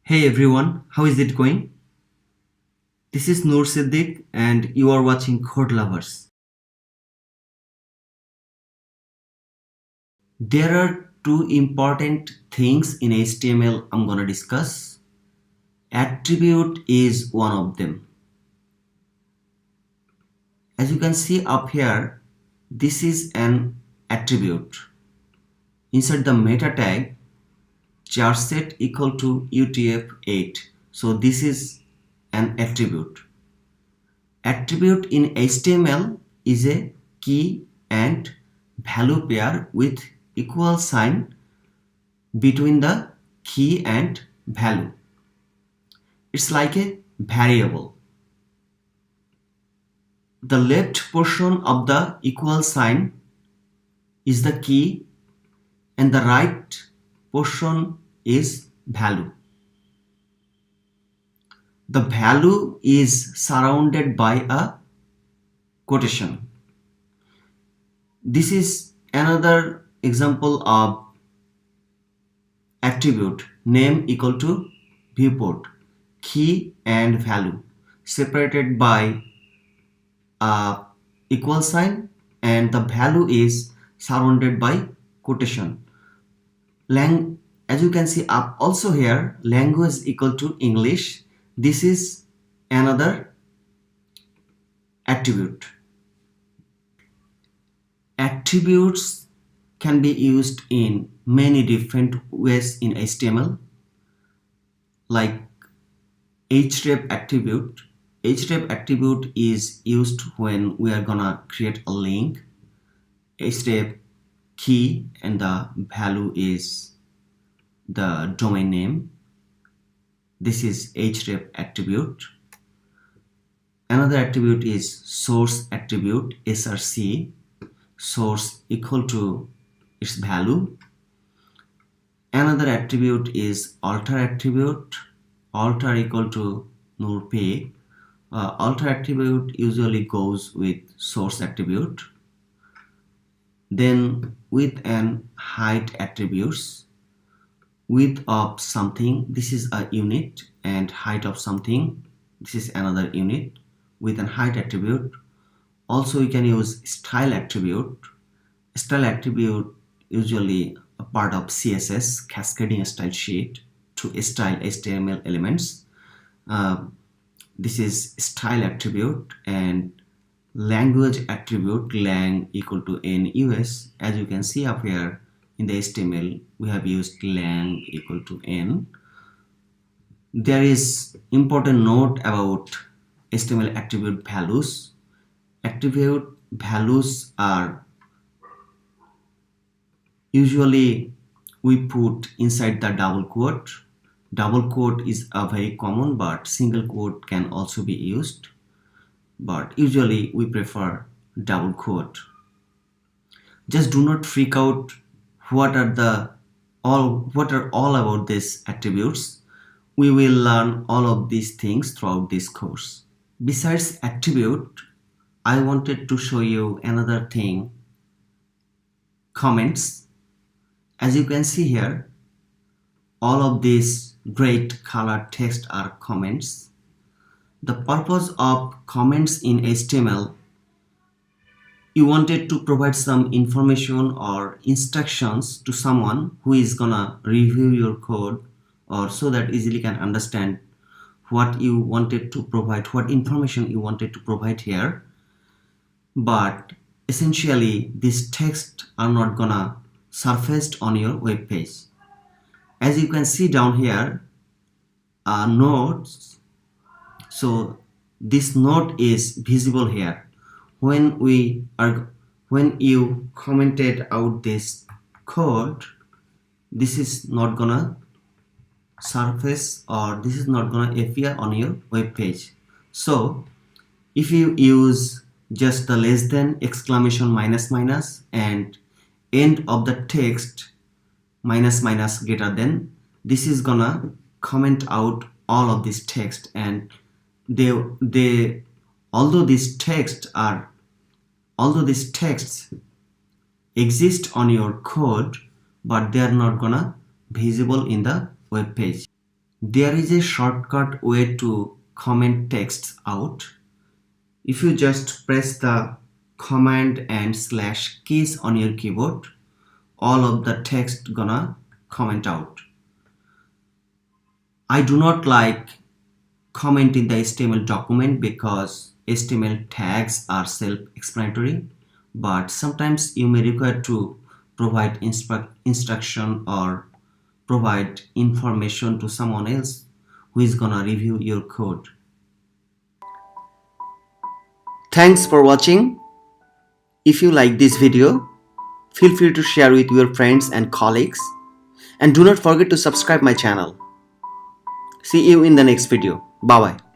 Hey everyone, how is it going? This is Noor Siddiq and you are watching Code Lovers. There are two important things in HTML I'm gonna discuss. Attribute is one of them. As you can see up here, this is an attribute. Inside the meta tag, charset equal to UTF-8. So this is an attribute. Attribute in HTML is a key and value pair with equal sign between the key and value. It's like a variable. The left portion of the equal sign is the key and the right portion is value. The value is surrounded by a quotation. This is another example of attribute. Name equal to viewport, key and value separated by a equal sign, and the value is surrounded by quotation. As you can see up also here, language equal to English. This is another attribute. Attributes can be used in many different ways in HTML, like href attribute. Href attribute is used when we are gonna create a link. Href key and the value is the domain name. This is href attribute. Another attribute is source attribute, src. Source equal to its value. Another attribute is alter attribute. Alter equal to nulpay. Alter attribute usually goes with source attribute. Then width and height attributes. Width of something, this is a unit, and height of something, this is another unit. Width and height attribute. Also, you can use style attribute. Style attribute usually a part of CSS, cascading style sheet, to style HTML elements. This is style attribute. And language attribute, lang equal to NUS. As you can see up here in the HTML, we have used lang equal to N. There is important note about HTML attribute values. Attribute values are usually we put inside the double quote. Double quote is a very common, but single quote can also be used. But usually we prefer double quote. Just do not freak out what are all about these attributes. We will learn all of these things throughout this course. Besides attribute, I wanted to show you another thing, comments. As you can see here, all of these great colored text are comments. The purpose of comments in HTML, you wanted to provide some information or instructions to someone who is gonna review your code, or so that easily can understand what you wanted to provide, what information you wanted to provide here. But essentially these texts are not gonna surface on your web page. As you can see down here are nodes. So this node is visible here. When you commented out this code, this is not gonna surface, or this is not gonna appear on your web page. So if you use just the less than, exclamation, minus minus, and end of the text minus minus greater than, this is gonna comment out all of this text. And although these texts exist on your code, but they are not gonna visible in the web page. There is a shortcut way to comment texts out. If you just press the command and slash keys on your keyboard, all of the text gonna comment out. I do not like comment in the HTML document because HTML tags are self-explanatory, but sometimes you may require to provide instruction or provide information to someone else who is gonna review your code. Thanks for watching. If you like this video, feel free to share with your friends and colleagues, and do not forget to subscribe my channel. See you in the next video. Bye bye.